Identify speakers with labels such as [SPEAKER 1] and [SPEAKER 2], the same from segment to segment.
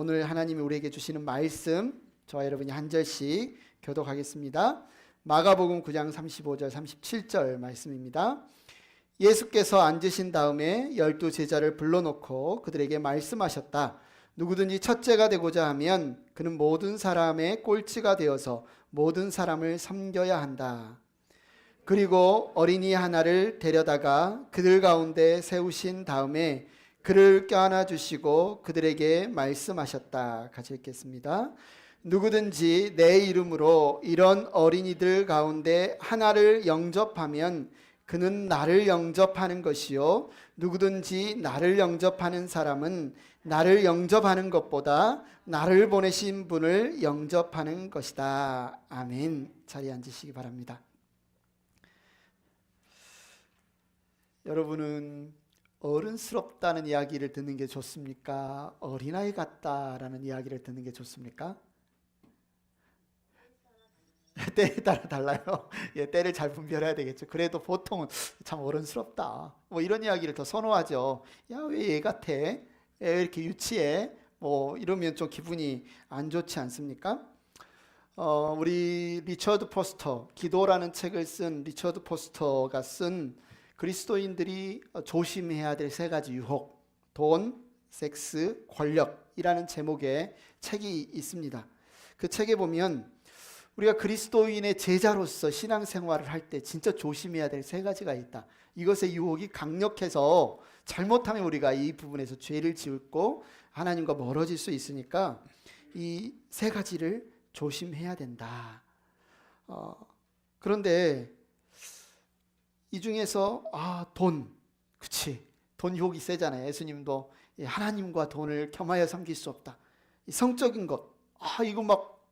[SPEAKER 1] 오늘 하나님이 우리에게 주시는 말씀 저와 여러분이 한 절씩 교독하겠습니다. 마가복음 9장 35절 37절 말씀입니다. 예수께서 앉으신 다음에 12 제자를 불러놓고 그들에게 말씀하셨다. 누구든지 첫째가 되고자 하면 그는 모든 사람의 꼴찌가 되어서 모든 사람을 섬겨야 한다. 그리고 어린이 하나를 데려다가 그들 가운데 세우신 다음에 그를 껴안아 주시고 그들에게 말씀하셨다. 같이 읽겠습니다. 누구든지 내 이름으로 이런 어린이들 가운데 하나를 영접하면 그는 나를 영접하는 것이요, 누구든지 나를 영접하는 사람은 나를 영접하는 것보다 나를 보내신 분을 영접하는 것이다. 아멘. 자리에 앉으시기 바랍니다. 여러분은 어른스럽다는 이야기를 듣는 게 좋습니까? 어린아이 같다라는 이야기를 듣는 게 좋습니까? 때에 따라 달라요. 예, 때를 잘 분별해야 되겠죠. 그래도 보통은 참 어른스럽다, 뭐 이런 이야기를 더 선호하죠. 야, 왜 얘 같아? 왜 이렇게 유치해? 뭐 이러면 좀 기분이 안 좋지 않습니까? 우리 리처드 포스터, 기도라는 책을 쓴 리처드 포스터가 쓴 그리스도인들이 조심해야 될 세 가지 유혹, 돈, 섹스, 권력이라는 제목의 책이 있습니다. 그 책에 보면 우리가 그리스도인의 제자로서 신앙생활을 할 때 진짜 조심해야 될 세 가지가 있다. 이것의 유혹이 강력해서 잘못하면 우리가 이 부분에서 죄를 짓고 하나님과 멀어질 수 있으니까 이 세 가지를 조심해야 된다. 그런데 이 중에서 돈, 그치, 돈 유혹이 세잖아요. 예수님도 하나님과 돈을 겸하여 섬길 수 없다. 이 성적인 것, 이거 막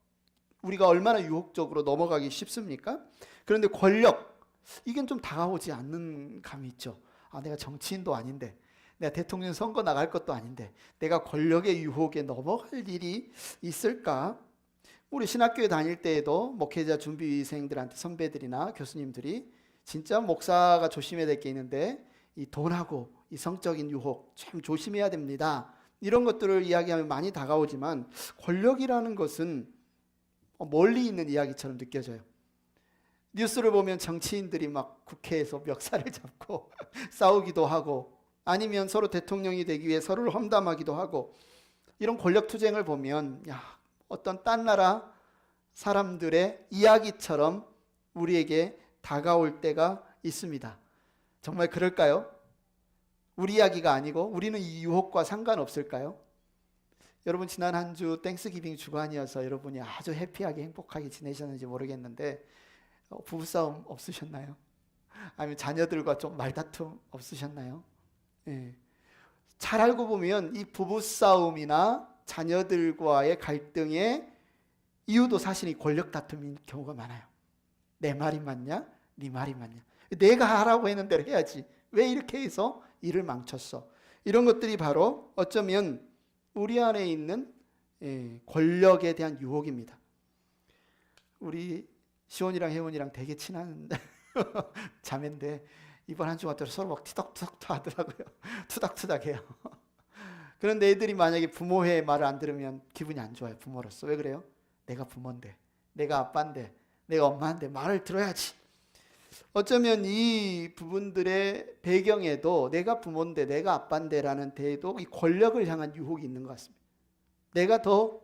[SPEAKER 1] 우리가 얼마나 유혹적으로 넘어가기 쉽습니까? 그런데 권력, 이건 좀 다가오지 않는 감이 있죠. 내가 정치인도 아닌데, 내가 대통령 선거 나갈 것도 아닌데 내가 권력의 유혹에 넘어갈 일이 있을까? 우리 신학교에 다닐 때에도 목회자 준비생들한테 선배들이나 교수님들이 진짜 목사가 조심해야 될 게 있는데 이 돈하고 이 성적인 유혹 참 조심해야 됩니다, 이런 것들을 이야기하면 많이 다가오지만 권력이라는 것은 멀리 있는 이야기처럼 느껴져요. 뉴스를 보면 정치인들이 막 국회에서 멱살을 잡고 싸우기도 하고, 아니면 서로 대통령이 되기 위해 서로를 험담하기도 하고, 이런 권력 투쟁을 보면 어떤 딴 나라 사람들의 이야기처럼 우리에게 다가올 때가 있습니다. 정말 그럴까요? 우리 이야기가 아니고 우리는 이 유혹과 상관없을까요? 여러분, 지난 한 주 땡스기빙 주간이어서 여러분이 아주 해피하게 행복하게 지내셨는지 모르겠는데 부부싸움 없으셨나요? 아니면 자녀들과 좀 말다툼 없으셨나요? 예. 잘 알고 보면 이 부부싸움이나 자녀들과의 갈등의 이유도 사실 이 권력 다툼인 경우가 많아요. 내 말이 맞냐? 네 말이 맞냐? 내가 하라고 했는 대로 해야지, 왜 이렇게 해서 일을 망쳤어? 이런 것들이 바로 어쩌면 우리 안에 있는 권력에 대한 유혹입니다. 우리 시온이랑 혜원이랑 되게 친한 자매인데 이번 한 주간 서로 막 티덕티덕 하더라고요. 투닥투닥해요. 그런데 애들이 만약에 부모의 말을 안 들으면 기분이 안 좋아요. 부모로서. 왜 그래요? 내가 부모인데, 내가 아빠인데, 내가 엄마인데 말을 들어야지. 어쩌면 이 부분들의 배경에도 내가 부모인데 내가 아빠인데 라는 데에도 이 권력을 향한 유혹이 있는 것 같습니다. 내가 더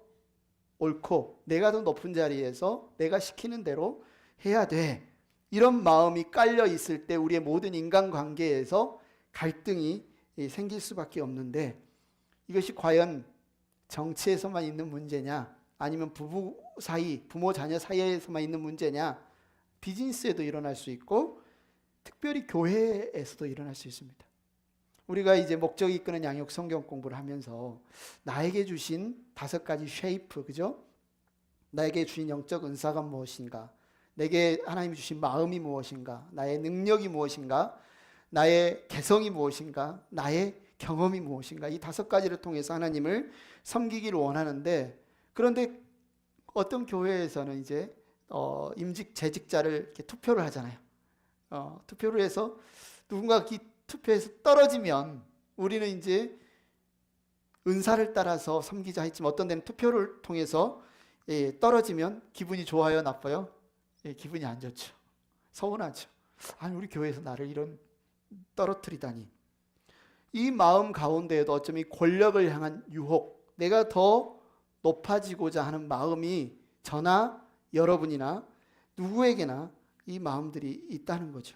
[SPEAKER 1] 옳고 내가 더 높은 자리에서 내가 시키는 대로 해야 돼, 이런 마음이 깔려 있을 때 우리의 모든 인간관계에서 갈등이 생길 수밖에 없는데, 이것이 과연 정치에서만 있는 문제냐, 아니면 부부 사이, 부모 자녀 사이에서만 있는 문제냐? 비즈니스에도 일어날 수 있고 특별히 교회에서도 일어날 수 있습니다. 우리가 이제 목적이 이끄는 양육 성경 공부를 하면서 나에게 주신 5가지 쉐이프, 그죠? 나에게 주신 영적 은사가 무엇인가, 내게 하나님이 주신 마음이 무엇인가, 나의 능력이 무엇인가, 나의 개성이 무엇인가, 나의 경험이 무엇인가, 이 5가지를 통해서 하나님을 섬기기를 원하는데, 그런데 어떤 교회에서는 이제 임직 재직자를 이렇게 투표를 하잖아요. 투표를 해서 누군가 이 투표에서 떨어지면 우리는 이제 은사를 따라서 섬기자 했지만 어떤 데는 투표를 통해서 떨어지면 기분이 좋아요, 나빠요? 기분이 안 좋죠. 서운하죠. 아니, 우리 교회에서 나를 이런 떨어뜨리다니. 이 마음 가운데에도 어쩜 이 권력을 향한 유혹, 내가 더 높아지고자 하는 마음이 저나 여러분이나 누구에게나 이 마음들이 있다는 거죠.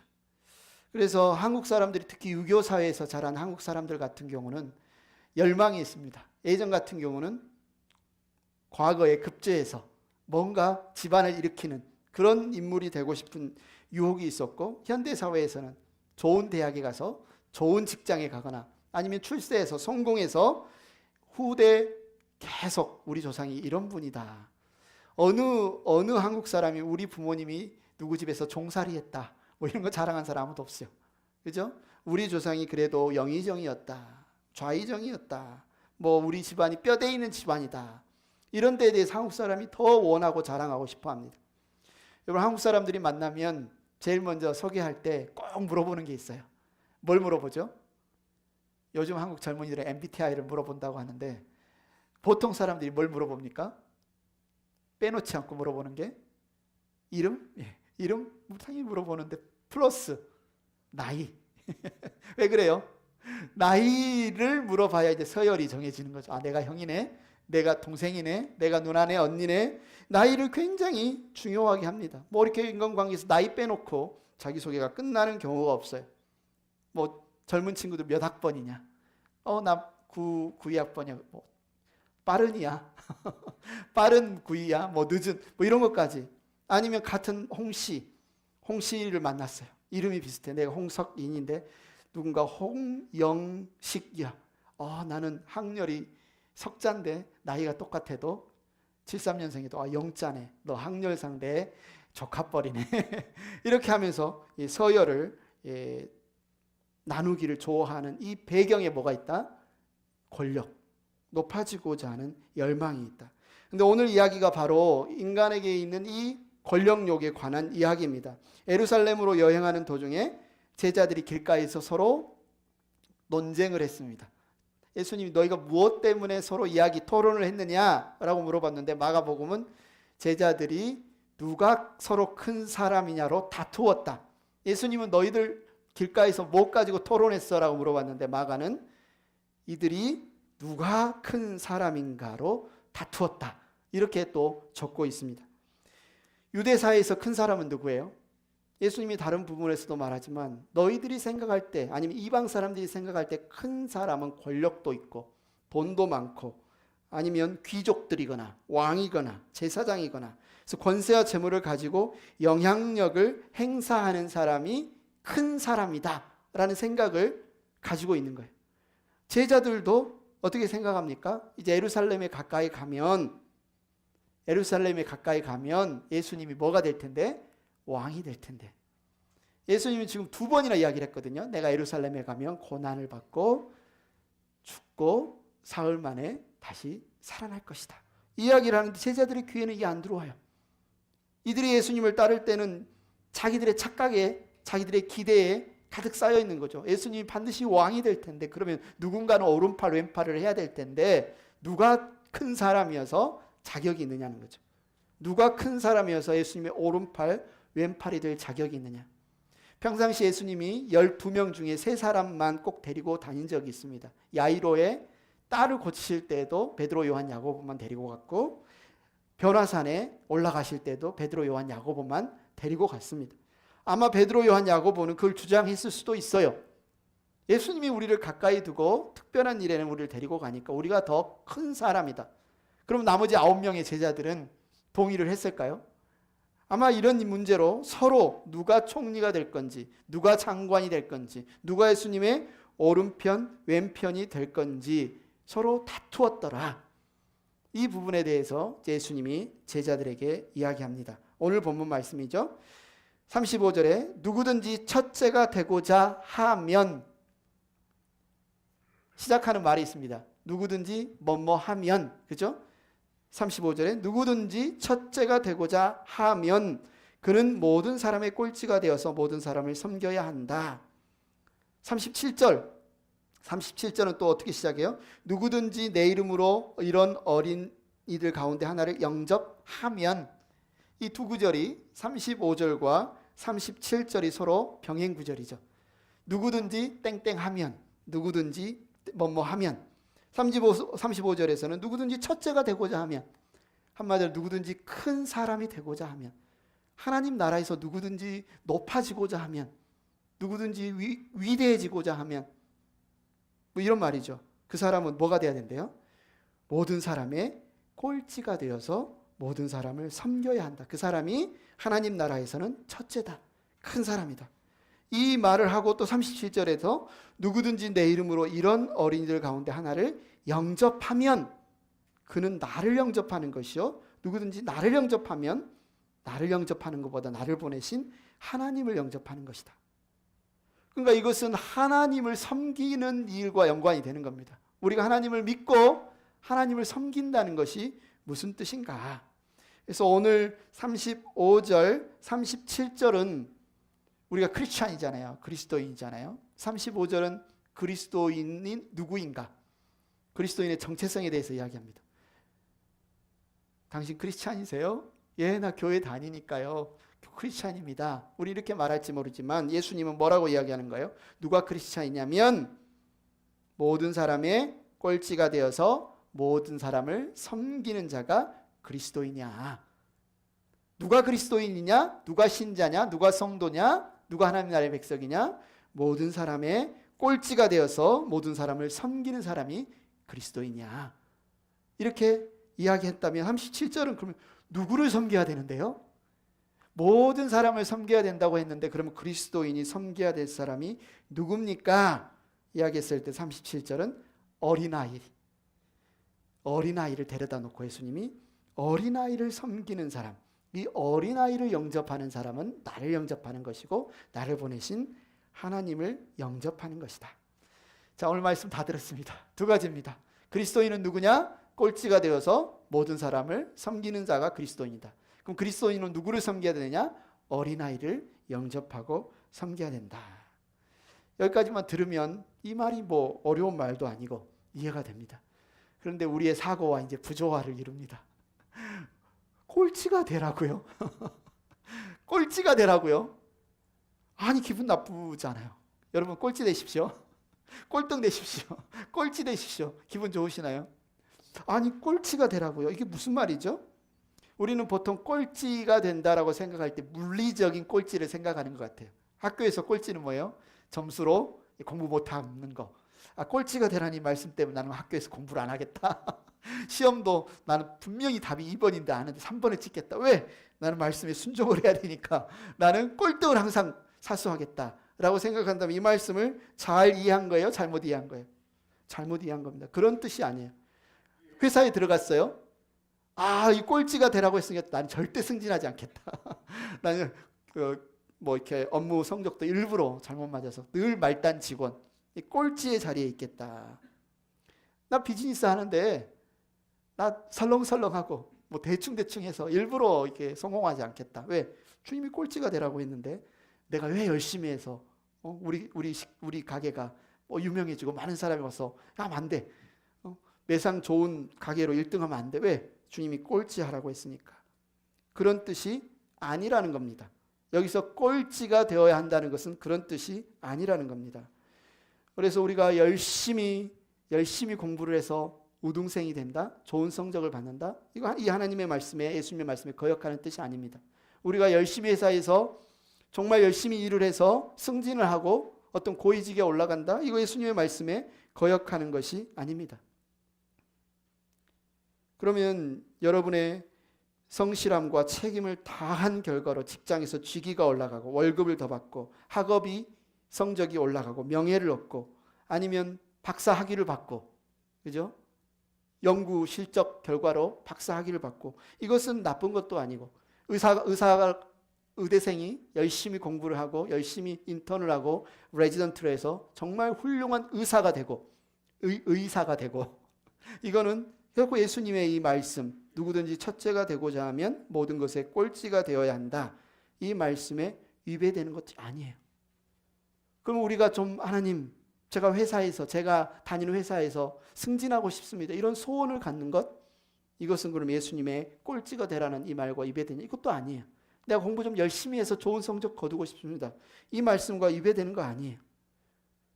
[SPEAKER 1] 그래서 한국 사람들이 특히 유교 사회에서 자란 한국 사람들 같은 경우는 열망이 있습니다. 예전 같은 경우는 과거에 급제해서 뭔가 집안을 일으키는 그런 인물이 되고 싶은 유혹이 있었고, 현대 사회에서는 좋은 대학에 가서 좋은 직장에 가거나 아니면 출세해서 성공해서 후대 계속 우리 조상이 이런 분이다. 어느 한국 사람이 우리 부모님이 누구 집에서 종살이했다, 뭐 이런 거 자랑한 사람 아무도 없어요. 그죠? 우리 조상이 그래도 영의정이었다, 좌의정이었다, 뭐 우리 집안이 뼈대 있는 집안이다, 이런 데에 대해서 한국 사람이 더 원하고 자랑하고 싶어 합니다. 여러분, 한국 사람들이 만나면 제일 먼저 소개할 때 꼭 물어보는 게 있어요. 뭘 물어보죠? 요즘 한국 젊은이들의 MBTI를 물어본다고 하는데, 보통 사람들이 뭘 물어봅니까? 빼놓지 않고 물어보는 게 이름? 이름 당연히 물어보는데 플러스 나이. 왜 그래요? 나이를 물어봐야 이제 서열이 정해지는 거죠. 아, 내가 형이네, 내가 동생이네, 내가 누나네, 언니네. 나이를 굉장히 중요하게 합니다. 뭐 이렇게 인간관계에서 나이 빼놓고 자기소개가 끝나는 경우가 없어요. 뭐 젊은 친구들 몇 학번이냐? 나 92학번이야. 뭐 빠른이야. 빠른 9이야. 뭐 늦은, 뭐 이런 것까지. 아니면 같은 홍씨를 만났어요. 이름이 비슷해. 내가 홍석인인데 누군가 홍영식이야. 나는 학렬이 석자인데 나이가 똑같아도 73년생이도 영자네. 너 학렬상 내 조카뻘이네. 이렇게 하면서 이 서열을 나누기를 좋아하는 이 배경에 뭐가 있다? 권력, 높아지고자 하는 열망이 있다. 근데 오늘 이야기가 바로 인간에게 있는 이 권력욕에 관한 이야기입니다. 예루살렘으로 여행하는 도중에 제자들이 길가에서 서로 논쟁을 했습니다. 예수님이 너희가 무엇 때문에 서로 이야기 토론을 했느냐라고 물어봤는데, 마가복음은 제자들이 누가 서로 큰 사람이냐로 다투었다. 예수님은 너희들 길가에서 뭐 가지고 토론했어라고 물어봤는데, 마가는 이들이 누가 큰 사람인가로 다투었다, 이렇게 또 적고 있습니다. 유대사회에서 큰 사람은 누구예요? 예수님이 다른 부분에서도 말하지만 너희들이 생각할 때, 아니면 이방 사람들이 생각할 때 큰 사람은 권력도 있고 돈도 많고 아니면 귀족들이거나 왕이거나 제사장이거나, 그래서 권세와 재물을 가지고 영향력을 행사하는 사람이 큰 사람이다 라는 생각을 가지고 있는 거예요. 제자들도 어떻게 생각합니까? 이제 예루살렘에 가까이 가면 예수님이 뭐가 될 텐데? 왕이 될 텐데. 예수님이 지금 2번이나 이야기를 했거든요. 내가 예루살렘에 가면 고난을 받고 죽고 사흘 만에 다시 살아날 것이다, 이야기를 하는데 제자들의 귀에는 이게 안 들어와요. 이들이 예수님을 따를 때는 자기들의 착각에, 자기들의 기대에 가득 쌓여 있는 거죠. 예수님이 반드시 왕이 될 텐데, 그러면 누군가는 오른팔 왼팔을 해야 될 텐데 누가 큰 사람이어서 자격이 있느냐는 거죠. 누가 큰 사람이어서 예수님의 오른팔 왼팔이 될 자격이 있느냐. 평상시 예수님이 12명 중에 3사람만 꼭 데리고 다닌 적이 있습니다. 야이로의 딸을 고치실 때도 베드로, 요한, 야고보만 데리고 갔고, 변화산에 올라가실 때도 베드로, 요한, 야고보만 데리고 갔습니다. 아마 베드로, 요한, 야고보는 그걸 주장했을 수도 있어요. 예수님이 우리를 가까이 두고 특별한 일에는 우리를 데리고 가니까 우리가 더 큰 사람이다. 그럼 나머지 9명의 제자들은 동의를 했을까요? 아마 이런 문제로 서로 누가 총리가 될 건지, 누가 장관이 될 건지, 누가 예수님의 오른편, 왼편이 될 건지 서로 다투었더라. 이 부분에 대해서 예수님이 제자들에게 이야기합니다. 오늘 본문 말씀이죠. 35절에 누구든지 첫째가 되고자 하면, 시작하는 말이 있습니다. 누구든지 뭐뭐 하면, 그죠? 35절에 누구든지 첫째가 되고자 하면 그는 모든 사람의 꼴찌가 되어서 모든 사람을 섬겨야 한다. 37절 37절은 또 어떻게 시작해요? 누구든지 내 이름으로 이런 어린이들 가운데 하나를 영접하면, 이 두 구절이 35절과 37절이 서로 병행 구절이죠. 누구든지 땡땡하면, 누구든지 뭐뭐하면. 35절에서는 누구든지 첫째가 되고자 하면, 한마디로 누구든지 큰 사람이 되고자 하면, 하나님 나라에서 누구든지 높아지고자 하면, 누구든지 위대해지고자 하면, 뭐 이런 말이죠. 그 사람은 뭐가 돼야 된대요? 모든 사람의 꼴찌가 되어서 모든 사람을 섬겨야 한다. 그 사람이 하나님 나라에서는 첫째다. 큰 사람이다. 이 말을 하고 또 37절에서 누구든지 내 이름으로 이런 어린이들 가운데 하나를 영접하면, 그는 나를 영접하는 것이요. 누구든지 나를 영접하면, 나를 영접하는 것보다 나를 보내신 하나님을 영접하는 것이다. 그러니까 이것은 하나님을 섬기는 일과 연관이 되는 겁니다. 우리가 하나님을 믿고 하나님을 섬긴다는 것이 무슨 뜻인가? 그래서 오늘 35절, 37절은 우리가 크리스찬이잖아요. 그리스도인이잖아요. 35절은 그리스도인인 누구인가? 그리스도인의 정체성에 대해서 이야기합니다. 당신 크리스찬이세요? 예, 나 교회 다니니까요. 크리스찬입니다. 우리 이렇게 말할지 모르지만 예수님은 뭐라고 이야기하는 거예요? 누가 크리스찬이냐면 모든 사람의 꼴찌가 되어서 모든 사람을 섬기는 자가 그리스도이냐. 누가 그리스도인이냐? 누가 신자냐? 누가 성도냐? 누가 하나님 나라의 백성이냐? 모든 사람의 꼴찌가 되어서 모든 사람을 섬기는 사람이 그리스도이냐. 이렇게 이야기했다면 37절은 그러면 누구를 섬겨야 되는데요? 모든 사람을 섬겨야 된다고 했는데 그러면 그리스도인이 섬겨야 될 사람이 누굽니까? 이야기했을 때 37절은 어린아이를 데려다 놓고 예수님이 어린아이를 섬기는 사람, 이 어린아이를 영접하는 사람은 나를 영접하는 것이고 나를 보내신 하나님을 영접하는 것이다. 자, 오늘 말씀 다 들었습니다. 두 가지입니다. 그리스도인은 누구냐? 꼴찌가 되어서 모든 사람을 섬기는 자가 그리스도인이다. 그럼 그리스도인은 누구를 섬겨야 되느냐? 어린아이를 영접하고 섬겨야 된다. 여기까지만 들으면 이 말이 뭐 어려운 말도 아니고 이해가 됩니다. 그런데 우리의 사고와 이제 부조화를 이룹니다. 꼴찌가 되라고요? 꼴찌가 되라고요? 아니, 기분 나쁘잖아요. 여러분 꼴찌 되십시오. 꼴등 되십시오. 꼴찌 되십시오. 기분 좋으시나요? 아니, 꼴찌가 되라고요? 이게 무슨 말이죠? 우리는 보통 꼴찌가 된다라고 생각할 때 물리적인 꼴찌를 생각하는 것 같아요. 학교에서 꼴찌는 뭐예요? 점수로 공부 못하는 거. 아, 꼴찌가 되라니 말씀 때문에 나는 학교에서 공부를 안 하겠다. 시험도 나는 분명히 답이 2번인데 아는데 3번을 찍겠다. 왜? 나는 말씀에 순종을 해야 되니까. 나는 꼴등을 항상 사수하겠다라고 생각한다면 이 말씀을 잘 이해한 거예요? 잘못 이해한 거예요? 잘못 이해한 겁니다. 그런 뜻이 아니에요. 회사에 들어갔어요. 아, 이 꼴찌가 되라고 했으니까 난 절대 승진하지 않겠다. 나는 뭐 이렇게 업무 성적도 일부러 잘못 맞아서 늘 말단 직원, 이 꼴찌의 자리에 있겠다. 나 비즈니스 하는데 나 설렁설렁하고 뭐 대충 해서 일부러 이렇게 성공하지 않겠다. 왜? 주님이 꼴찌가 되라고 했는데 내가 왜 열심히 해서 우리 가게가 뭐 유명해지고 많은 사람이 와서 하면 안 돼. 매상 좋은 가게로 1등하면 안 돼. 왜? 주님이 꼴찌하라고 했으니까. 그런 뜻이 아니라는 겁니다. 여기서 꼴찌가 되어야 한다는 것은 그런 뜻이 아니라는 겁니다. 그래서 우리가 열심히 공부를 해서 우등생이 된다, 좋은 성적을 받는다, 이거 이 하나님의 말씀에, 예수님의 말씀에 거역하는 뜻이 아닙니다. 우리가 열심히 회사에서 정말 열심히 일을 해서 승진을 하고 어떤 고위직에 올라간다, 이거 예수님의 말씀에 거역하는 것이 아닙니다. 그러면 여러분의 성실함과 책임을 다한 결과로 직장에서 직위가 올라가고 월급을 더 받고 학업이 성적이 올라가고 명예를 얻고 아니면 박사 학위를 받고, 그죠? 연구 실적 결과로 박사 학위를 받고, 이것은 나쁜 것도 아니고, 의대생이 열심히 공부를 하고 열심히 인턴을 하고 레지던트를 해서 정말 훌륭한 의사가 되고 이거는 결국 예수님의 이 말씀, 누구든지 첫째가 되고자 하면 모든 것에 꼴찌가 되어야 한다, 이 말씀에 위배되는 것이 아니에요. 그럼 우리가 좀 하나님, 제가 회사에서, 제가 다니는 회사에서 승진하고 싶습니다. 이런 소원을 갖는 것, 이것은 그럼 예수님의 꼴찌가 되라는 이 말과 위배되냐? 이것도 아니에요. 내가 공부 좀 열심히 해서 좋은 성적 거두고 싶습니다. 이 말씀과 위배되는 거 아니에요.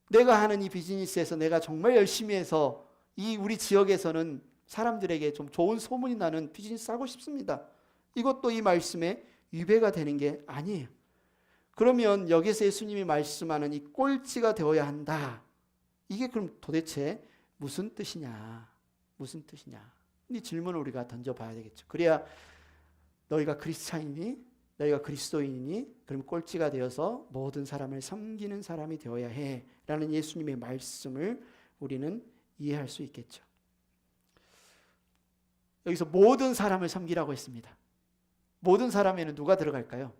[SPEAKER 1] 내가 하는 이 비즈니스에서 내가 정말 열심히 해서 이 우리 지역에서는 사람들에게 좀 좋은 소문이 나는 비즈니스 하고 싶습니다. 이것도 이 말씀에 위배가 되는 게 아니에요. 그러면 여기서 예수님이 말씀하는 이 꼴찌가 되어야 한다. 이게 그럼 도대체 무슨 뜻이냐? 무슨 뜻이냐? 이 질문을 우리가 던져봐야 되겠죠. 그래야 너희가 크리스찬이니? 너희가 그리스도인이니? 그럼 꼴찌가 되어서 모든 사람을 섬기는 사람이 되어야 해. 라는 예수님의 말씀을 우리는 이해할 수 있겠죠. 여기서 모든 사람을 섬기라고 했습니다. 모든 사람에는 누가 들어갈까요?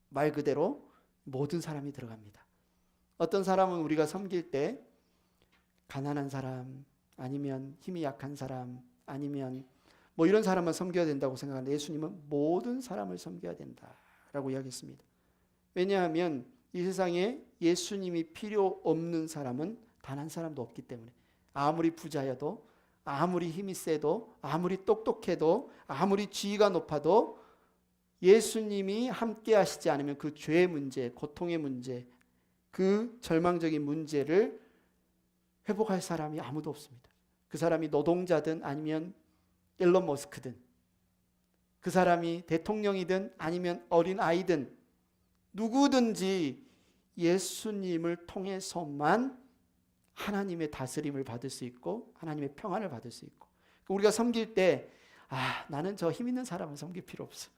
[SPEAKER 1] 말 그대로 모든 사람이 들어갑니다. 어떤 사람은 우리가 섬길 때 가난한 사람, 아니면 힘이 약한 사람, 아니면 뭐 이런 사람만 섬겨야 된다고 생각하는데 예수님은 모든 사람을 섬겨야 된다라고 이야기했습니다. 왜냐하면 이 세상에 예수님이 필요 없는 사람은 단 한 사람도 없기 때문에, 아무리 부자여도, 아무리 힘이 세도, 아무리 똑똑해도, 아무리 지위가 높아도 예수님이 함께 하시지 않으면 그 죄의 문제, 고통의 문제, 그 절망적인 문제를 회복할 사람이 아무도 없습니다. 그 사람이 노동자든 아니면 일론 머스크든, 그 사람이 대통령이든 아니면 어린 아이든 누구든지 예수님을 통해서만 하나님의 다스림을 받을 수 있고 하나님의 평안을 받을 수 있고, 우리가 섬길 때 나는 저 힘 있는 사람을 섬길 필요 없어,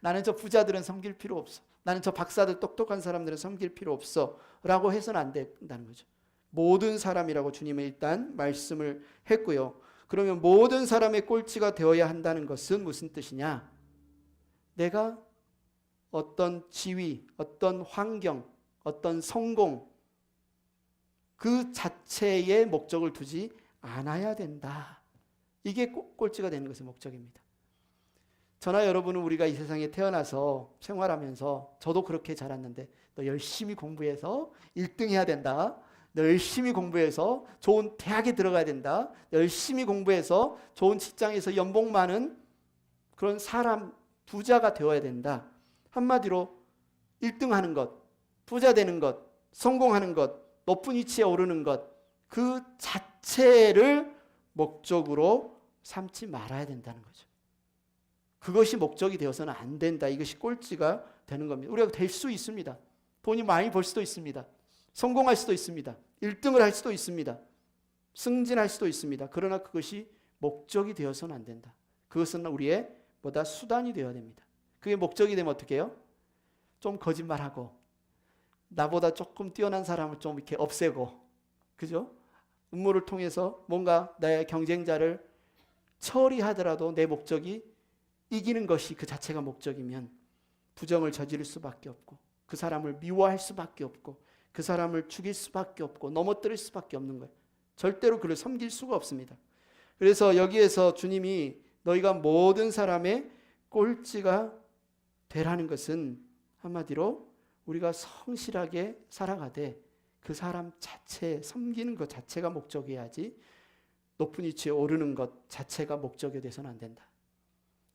[SPEAKER 1] 나는 저 부자들은 섬길 필요 없어, 나는 저 박사들 똑똑한 사람들은 섬길 필요 없어 라고 해서는 안 된다는 거죠. 모든 사람이라고 주님은 일단 말씀을 했고요. 그러면 모든 사람의 꼴찌가 되어야 한다는 것은 무슨 뜻이냐? 내가 어떤 지위, 어떤 환경, 어떤 성공, 그 자체의 목적을 두지 않아야 된다. 이게 꼴찌가 되는 것의 목적입니다. 저나 여러분은 우리가 이 세상에 태어나서 생활하면서, 저도 그렇게 자랐는데, 너 열심히 공부해서 1등 해야 된다, 너 열심히 공부해서 좋은 대학에 들어가야 된다, 열심히 공부해서 좋은 직장에서 연봉 많은 그런 사람, 부자가 되어야 된다. 한마디로 1등 하는 것, 부자 되는 것, 성공하는 것, 높은 위치에 오르는 것, 그 자체를 목적으로 삼지 말아야 된다는 거죠. 그것이 목적이 되어서는 안 된다. 이것이 꼴찌가 되는 겁니다. 우리가 될 수 있습니다. 돈이 많이 벌 수도 있습니다. 성공할 수도 있습니다. 1등을 할 수도 있습니다. 승진할 수도 있습니다. 그러나 그것이 목적이 되어서는 안 된다. 그것은 우리의 보다 수단이 되어야 됩니다. 그게 목적이 되면 어떻게 해요? 좀 거짓말하고, 나보다 조금 뛰어난 사람을 좀 이렇게 없애고, 그죠? 음모를 통해서 뭔가 나의 경쟁자를 처리하더라도 내 목적이 이기는 것이 그 자체가 목적이면 부정을 저지를 수밖에 없고, 그 사람을 미워할 수밖에 없고, 그 사람을 죽일 수밖에 없고, 넘어뜨릴 수밖에 없는 거예요. 절대로 그를 섬길 수가 없습니다. 그래서 여기에서 주님이 너희가 모든 사람의 꼴찌가 되라는 것은 한마디로 우리가 성실하게 살아가되 그 사람 자체 섬기는 것 자체가 목적이어야지 높은 위치에 오르는 것 자체가 목적이 돼서는 안 된다.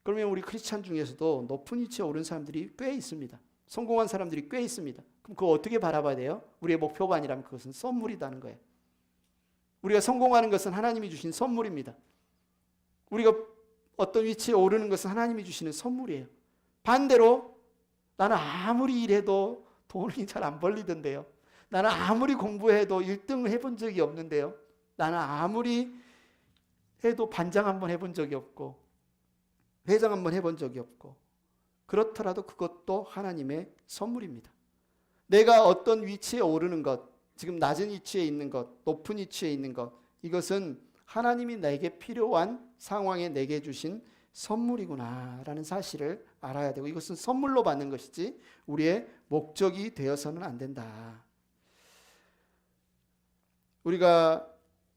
[SPEAKER 1] 그러면 우리 크리스찬 중에서도 높은 위치에 오른 사람들이 꽤 있습니다. 성공한 사람들이 꽤 있습니다. 그럼 그거 어떻게 바라봐야 돼요? 우리의 목표가 아니라면 그것은 선물이라는 거예요. 우리가 성공하는 것은 하나님이 주신 선물입니다. 우리가 어떤 위치에 오르는 것은 하나님이 주시는 선물이에요. 반대로 나는 아무리 일해도 돈이 잘 안 벌리던데요. 나는 아무리 공부해도 1등을 해본 적이 없는데요. 나는 아무리 해도 반장 한번 해본 적이 없고 회장 한번 해본 적이 없고, 그렇더라도 그것도 하나님의 선물입니다. 내가 어떤 위치에 오르는 것, 지금 낮은 위치에 있는 것, 높은 위치에 있는 것, 이것은 하나님이 내게 필요한 상황에 내게 주신 선물이구나라는 사실을 알아야 되고, 이것은 선물로 받는 것이지 우리의 목적이 되어서는 안 된다. 우리가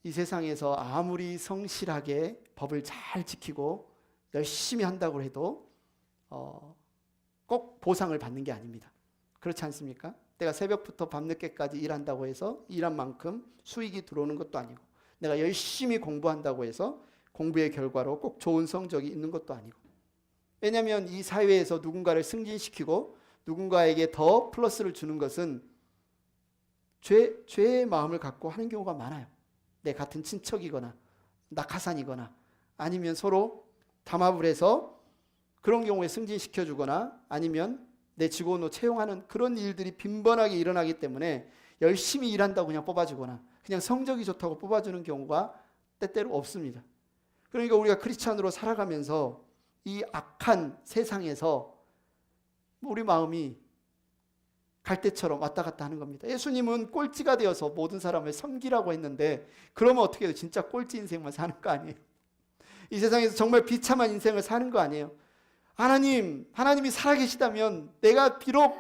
[SPEAKER 1] 이 세상에서 아무리 성실하게 법을 잘 지키고 열심히 한다고 해도 꼭 보상을 받는 게 아닙니다. 그렇지 않습니까? 내가 새벽부터 밤늦게까지 일한다고 해서 일한 만큼 수익이 들어오는 것도 아니고, 내가 열심히 공부한다고 해서 공부의 결과로 꼭 좋은 성적이 있는 것도 아니고, 왜냐하면 이 사회에서 누군가를 승진시키고 누군가에게 더 플러스를 주는 것은 죄의 마음을 갖고 하는 경우가 많아요. 내 같은 친척이거나 낙하산이거나 아니면 서로 담합을 해서 그런 경우에 승진시켜주거나 아니면 내 직원으로 채용하는 그런 일들이 빈번하게 일어나기 때문에 열심히 일한다고 그냥 뽑아주거나 그냥 성적이 좋다고 뽑아주는 경우가 때때로 없습니다. 그러니까 우리가 크리스찬으로 살아가면서 이 악한 세상에서 우리 마음이 갈대처럼 왔다 갔다 하는 겁니다. 예수님은 꼴찌가 되어서 모든 사람을 섬기라고 했는데 그러면 어떻게 해요? 진짜 꼴찌 인생만 사는 거 아니에요? 이 세상에서 정말 비참한 인생을 사는 거 아니에요? 하나님이 살아계시다면 내가 비록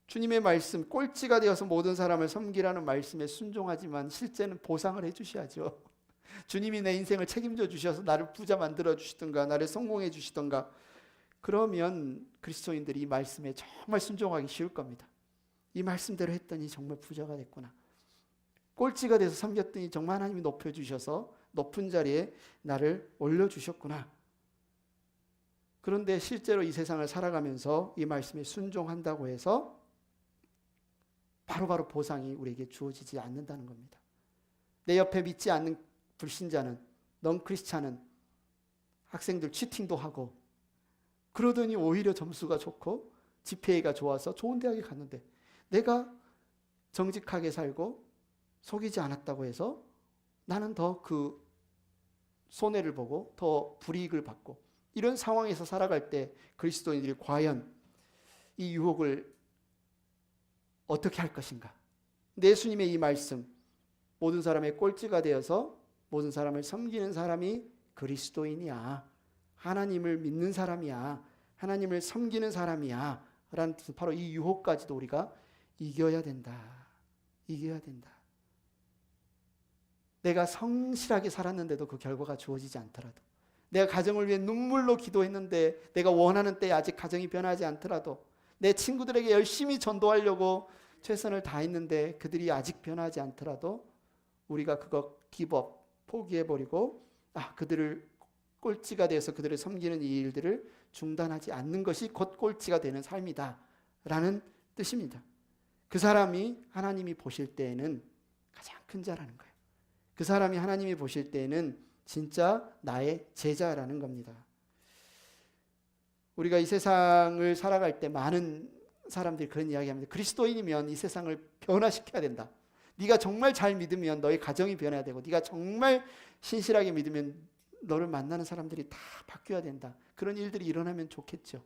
[SPEAKER 1] 주님의 말씀, 꼴찌가 되어서 모든 사람을 섬기라는 말씀에 순종하지만 실제는 보상을 해주셔야죠. 주님이 내 인생을 책임져 주셔서 나를 부자 만들어 주시던가 나를 성공해 주시던가 그러면 그리스도인들이 이 말씀에 정말 순종하기 쉬울 겁니다. 이 말씀대로 했더니 정말 부자가 됐구나. 꼴찌가 돼서 섬겼더니 정말 하나님이 높여주셔서 높은 자리에 나를 올려주셨구나. 그런데 실제로 이 세상을 살아가면서 이 말씀에 순종한다고 해서 바로바로 보상이 우리에게 주어지지 않는다는 겁니다. 내 옆에 믿지 않는 불신자는, 넌 크리스찬은 학생들 치팅도 하고 그러더니 오히려 점수가 좋고 GPA가 좋아서 좋은 대학에 갔는데 내가 정직하게 살고 속이지 않았다고 해서 나는 더 그 손해를 보고 더 불이익을 받고 이런 상황에서 살아갈 때 그리스도인들이 과연 이 유혹을 어떻게 할 것인가? 예수님의 이 말씀, 모든 사람의 꼴찌가 되어서 모든 사람을 섬기는 사람이 그리스도인이야. 하나님을 믿는 사람이야. 하나님을 섬기는 사람이야. 라는 바로 이 유혹까지도 우리가 이겨야 된다. 이겨야 된다. 내가 성실하게 살았는데도 그 결과가 주어지지 않더라도, 내가 가정을 위해 눈물로 기도했는데 내가 원하는 때에 아직 가정이 변하지 않더라도, 내 친구들에게 열심히 전도하려고 최선을 다했는데 그들이 아직 변하지 않더라도 우리가 그거 기법 포기해버리고 그들을 꼴찌가 돼서 그들을 섬기는 이 일들을 중단하지 않는 것이 곧 꼴찌가 되는 삶이다 라는 뜻입니다. 그 사람이 하나님이 보실 때에는 가장 큰 자라는 거예요. 그 사람이 하나님이 보실 때에는 진짜 나의 제자라는 겁니다. 우리가 이 세상을 살아갈 때 많은 사람들이 그런 이야기합니다. 그리스도인이면 이 세상을 변화시켜야 된다. 네가 정말 잘 믿으면 너의 가정이 변해야 되고, 네가 정말 신실하게 믿으면 너를 만나는 사람들이 다 바뀌어야 된다. 그런 일들이 일어나면 좋겠죠.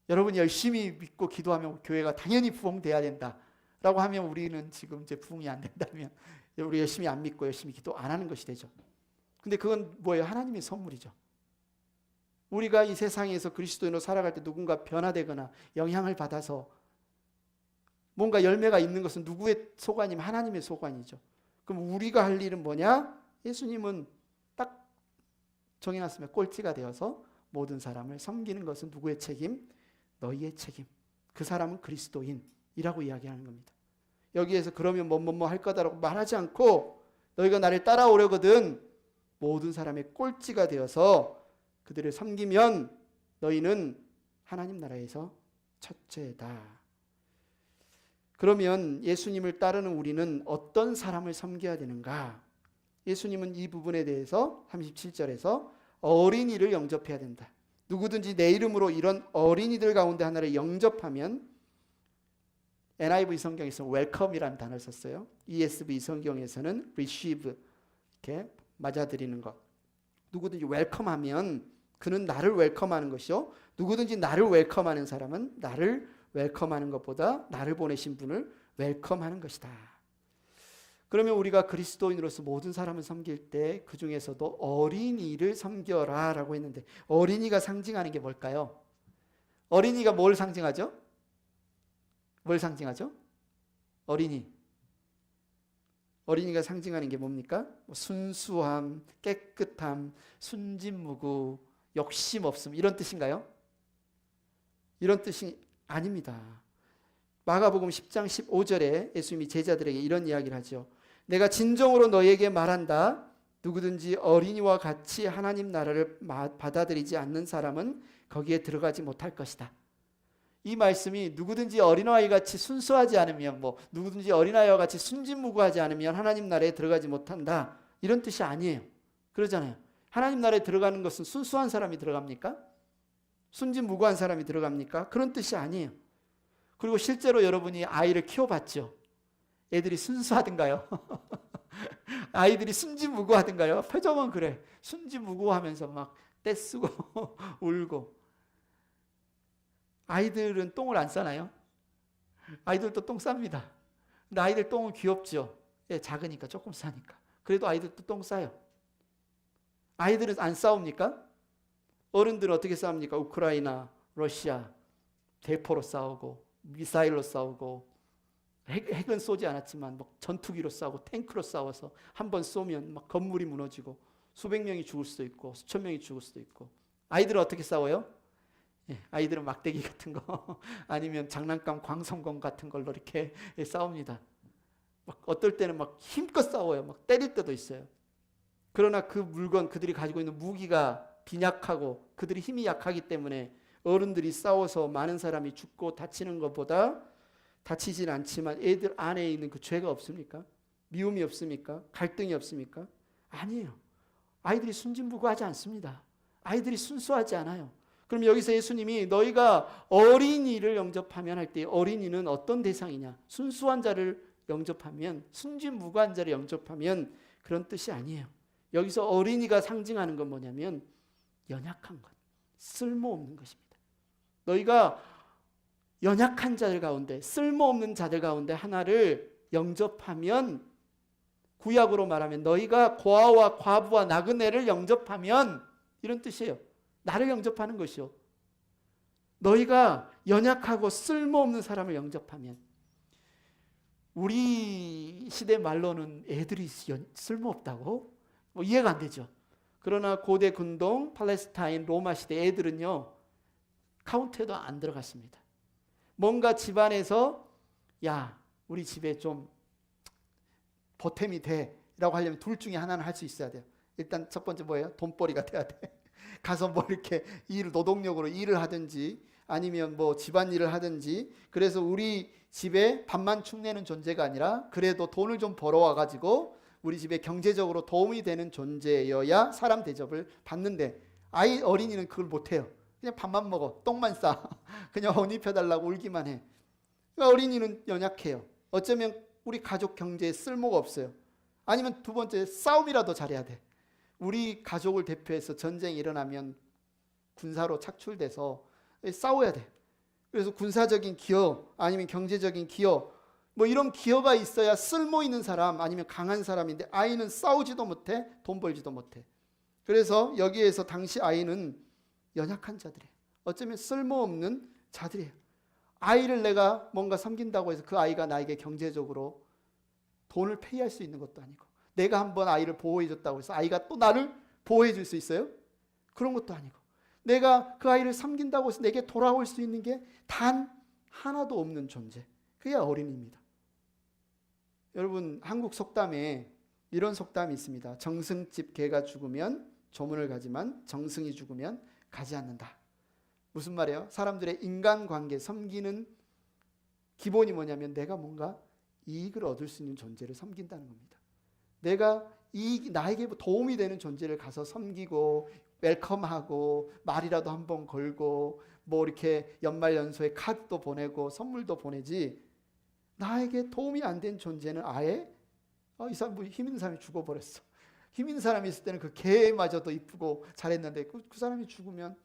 [SPEAKER 1] 여러분이 열심히 믿고 기도하면 교회가 당연히 부흥돼야 된다 라고 하면 우리는 지금 이제 부흥이 안 된다면 우리 열심히 안 믿고 열심히 기도 안 하는 것이 되죠. 근데 그건 뭐예요? 하나님의 선물이죠. 우리가 이 세상에서 그리스도인으로 살아갈 때 누군가 변화되거나 영향을 받아서 뭔가 열매가 있는 것은 누구의 소관이면 하나님의 소관이죠. 그럼 우리가 할 일은 뭐냐? 예수님은 딱 정해놨으면 꼴찌가 되어서 모든 사람을 섬기는 것은 누구의 책임? 너희의 책임. 그 사람은 그리스도인이라고 이야기하는 겁니다. 여기에서 그러면 뭐 할 거다라고 말하지 않고 너희가 나를 따라오려거든 모든 사람의 꼴찌가 되어서 그들을 섬기면 너희는 하나님 나라에서 첫째다. 그러면 예수님을 따르는 우리는 어떤 사람을 섬겨야 되는가? 예수님은 이 부분에 대해서 37절에서 어린이를 영접해야 된다. 누구든지 내 이름으로 이런 어린이들 가운데 하나를 영접하면, NIV 성경에서는 welcome이라는 단어를 썼어요. ESV 성경에서는 receive, 이렇게 맞아들이는 것. 누구든지 웰컴하면 그는 나를 웰컴하는 것이요. 누구든지 나를 웰컴하는 사람은 나를 웰컴하는 것보다 나를 보내신 분을 웰컴하는 것이다. 그러면 우리가 그리스도인으로서 모든 사람을 섬길 때 그 중에서도 어린이를 섬겨라 라고 했는데, 어린이가 상징하는 게 뭘까요? 어린이가 뭘 상징하죠? 뭘 상징하죠? 어린이가 상징하는 게 뭡니까? 순수함, 깨끗함, 순진무구, 욕심 없음, 이런 뜻인가요? 이런 뜻이 아닙니다. 마가복음 10장 15절에 예수님이 제자들에게 이런 이야기를 하죠. 내가 진정으로 너희에게 말한다. 누구든지 어린이와 같이 하나님 나라를 받아들이지 않는 사람은 거기에 들어가지 못할 것이다. 이 말씀이 누구든지 어린아이 같이 순수하지 않으면, 누구든지 어린아이와 같이 순진무구하지 않으면 하나님 나라에 들어가지 못한다, 이런 뜻이 아니에요. 그러잖아요. 하나님 나라에 들어가는 것은 순수한 사람이 들어갑니까? 순진무구한 사람이 들어갑니까? 그런 뜻이 아니에요. 그리고 실제로 여러분이 아이를 키워봤죠? 애들이 순수하든가요? 아이들이 순진무구하든가요? 표정은 그래. 순진무구하면서 막 떼쓰고 울고. 아이들은 똥을 안 싸나요? 아이들도 똥 쌉니다. 근데 아이들 똥은 귀엽죠? 예, 작으니까, 조금 싸니까. 그래도 아이들도 똥 싸요. 아이들은 안 싸웁니까? 어른들은 어떻게 싸웁니까? 우크라이나, 러시아, 대포로 싸우고, 미사일로 싸우고, 핵은 쏘지 않았지만 전투기로 싸우고 탱크로 싸워서 한 번 쏘면 막 건물이 무너지고 수백 명이 죽을 수도 있고 수천 명이 죽을 수도 있고. 아이들은 어떻게 싸워요? 예, 아이들은 막대기 같은 거 아니면 장난감 광선검 같은 걸로 이렇게 싸웁니다. 막 어떨 때는 막 힘껏 싸워요. 막 때릴 때도 있어요. 그러나 그 물건, 그들이 가지고 있는 무기가 빈약하고 그들이 힘이 약하기 때문에 어른들이 싸워서 많은 사람이 죽고 다치는 것보다, 다치진 않지만 애들 안에 있는 그 죄가 없습니까? 미움이 없습니까? 갈등이 없습니까? 아니에요. 아이들이 순진무구하지 않습니다. 아이들이 순수하지 않아요. 그럼 여기서 예수님이 너희가 어린이를 영접하면 할 때, 어린이는 어떤 대상이냐? 순수한 자를 영접하면, 순진무구한 자를 영접하면, 그런 뜻이 아니에요. 여기서 어린이가 상징하는 건 뭐냐면 연약한 것, 쓸모없는 것입니다. 너희가 연약한 자들 가운데, 쓸모없는 자들 가운데 하나를 영접하면, 구약으로 말하면 너희가 고아와 과부와 나그네를 영접하면, 이런 뜻이에요. 나를 영접하는 것이요. 너희가 연약하고 쓸모없는 사람을 영접하면, 우리 시대 말로는 애들이 쓸모없다고? 이해가 안 되죠. 그러나 고대 근동, 팔레스타인, 로마 시대 애들은요, 카운트에도 안 들어갔습니다. 뭔가 집안에서 야, 우리 집에 좀 보탬이 돼 라고 하려면 둘 중에 하나는 할 수 있어야 돼요. 일단 첫 번째 뭐예요? 돈벌이가 돼야 돼. 가서 뭐 이렇게 노동력으로 일을 하든지 아니면 뭐 집안일을 하든지. 그래서 우리 집에 밥만 축내는 존재가 아니라 그래도 돈을 좀 벌어와 가지고 우리 집에 경제적으로 도움이 되는 존재여야 사람 대접을 받는데, 어린이는 그걸 못해요. 그냥 밥만 먹어, 똥만 싸. 그냥 옷 입혀달라고 울기만 해. 그러니까 어린이는 연약해요. 어쩌면 우리 가족 경제에 쓸모가 없어요. 아니면 두 번째, 싸움이라도 잘해야 돼. 우리 가족을 대표해서 전쟁이 일어나면 군사로 착출돼서 싸워야 돼. 그래서 군사적인 기여 아니면 경제적인 기여, 이런 기여가 있어야 쓸모 있는 사람 아니면 강한 사람인데, 아이는 싸우지도 못해, 돈 벌지도 못해. 그래서 여기에서 당시 아이는 연약한 자들이에요. 어쩌면 쓸모없는 자들이에요. 아이를 내가 뭔가 섬긴다고 해서 그 아이가 나에게 경제적으로 돈을 페이할 수 있는 것도 아니고, 내가 한번 아이를 보호해 줬다고 해서 아이가 또 나를 보호해 줄 수 있어요? 그런 것도 아니고, 내가 그 아이를 섬긴다고 해서 내게 돌아올 수 있는 게 단 하나도 없는 존재, 그게 어린이입니다. 여러분, 한국 속담에 이런 속담이 있습니다. 정승집 개가 죽으면 조문을 가지만 정승이 죽으면 가지 않는다. 무슨 말이에요? 사람들의 인간관계, 섬기는 기본이 뭐냐면 내가 뭔가 이익을 얻을 수 있는 존재를 섬긴다는 겁니다. 내가 나에게 도움이 되는 존재를 가서 섬기고 웰컴하고 말이라도 한번 걸고 뭐 이렇게 연말연소에 카드도 보내고 선물도 보내지, 나에게 도움이 안 된 존재는 아예 이 사람 뭐 힘 있는 사람이 죽어버렸어. 힘 있는 사람이 있을 때는 그 개마저도 이쁘고 잘했는데 그 사람이 죽으면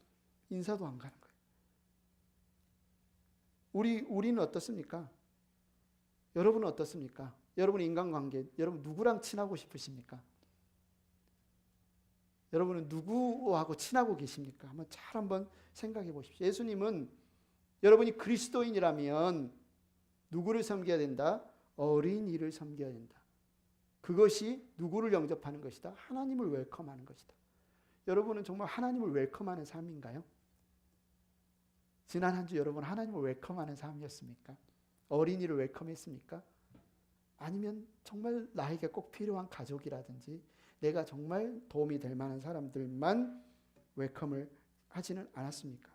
[SPEAKER 1] 인사도 안 가는 거예요. 우리는 어떻습니까? 여러분은 어떻습니까? 여러분의 인간관계, 여러분 누구랑 친하고 싶으십니까? 여러분은 누구하고 친하고 계십니까? 한번 생각해 보십시오. 예수님은 여러분이 그리스도인이라면 누구를 섬겨야 된다? 어린이를 섬겨야 된다. 그것이 누구를 영접하는 것이다? 하나님을 웰컴하는 것이다. 여러분은 정말 하나님을 웰컴하는 삶인가요? 지난 한 주 여러분 하나님을 웰컴하는 삶이었습니까? 어린이를 웰컴했습니까? 아니면 정말 나에게 꼭 필요한 가족이라든지 내가 정말 도움이 될 만한 사람들만 웰컴을 하지는 않았습니까?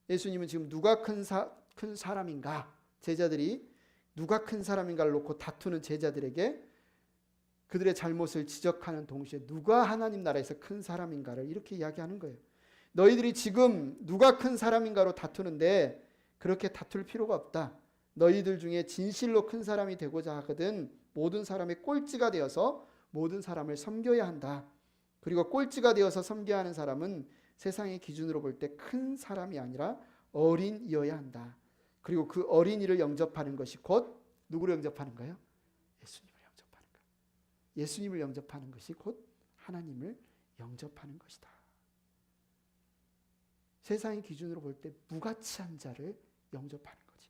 [SPEAKER 1] 예수님은 지금 누가 큰 사람인가, 제자들이 누가 큰 사람인가를 놓고 다투는 제자들에게 그들의 잘못을 지적하는 동시에 누가 하나님 나라에서 큰 사람인가를 이렇게 이야기하는 거예요. 너희들이 지금 누가 큰 사람인가로 다투는데 그렇게 다툴 필요가 없다. 너희들 중에 진실로 큰 사람이 되고자 하거든 모든 사람의 꼴찌가 되어서 모든 사람을 섬겨야 한다. 그리고 꼴찌가 되어서 섬겨야 하는 사람은 세상의 기준으로 볼 때 큰 사람이 아니라 어린이어야 한다. 그리고 그 어린이를 영접하는 것이 곧 누구를 영접하는가요? 예수님을 영접하는 거예요. 예수님을 영접하는 것이 곧 하나님을 영접하는 것이다. 세상의 기준으로 볼 때 무가치한 자를 영접하는 거지.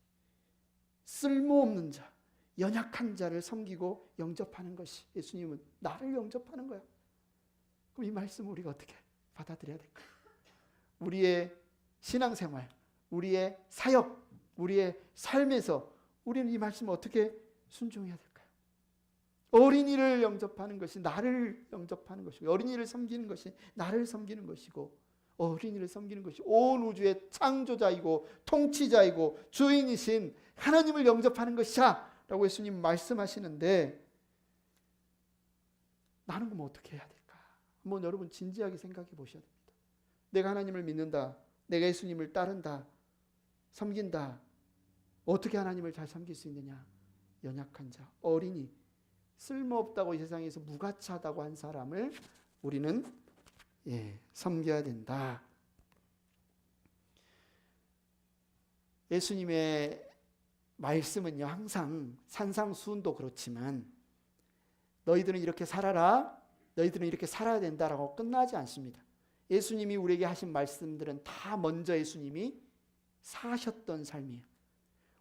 [SPEAKER 1] 쓸모없는 자, 연약한 자를 섬기고 영접하는 것이 예수님은 나를 영접하는 거야. 그럼 이 말씀을 우리가 어떻게 받아들여야 될까요? 우리의 신앙생활, 우리의 사역, 우리의 삶에서 우리는 이 말씀을 어떻게 순종해야 될까요? 어린이를 영접하는 것이 나를 영접하는 것이고, 어린이를 섬기는 것이 나를 섬기는 것이고, 어린이를 섬기는 것이 온 우주의 창조자이고 통치자이고 주인이신 하나님을 영접하는 것이야 라고 예수님 말씀하시는데, 나는 그럼 어떻게 해야 될까? 한번 여러분 진지하게 생각해 보셔야 됩니다. 내가 하나님을 믿는다, 내가 예수님을 따른다, 섬긴다. 어떻게 하나님을 잘 섬길 수 있느냐? 연약한 자, 어린이, 쓸모없다고 이 세상에서 무가치하다고 한 사람을 우리는 섬겨야 된다. 예수님의 말씀은요, 항상 산상수훈도 그렇지만 너희들은 이렇게 살아라, 너희들은 이렇게 살아야 된다라고 끝나지 않습니다. 예수님이 우리에게 하신 말씀들은 다 먼저 예수님이 사셨던 삶이에요.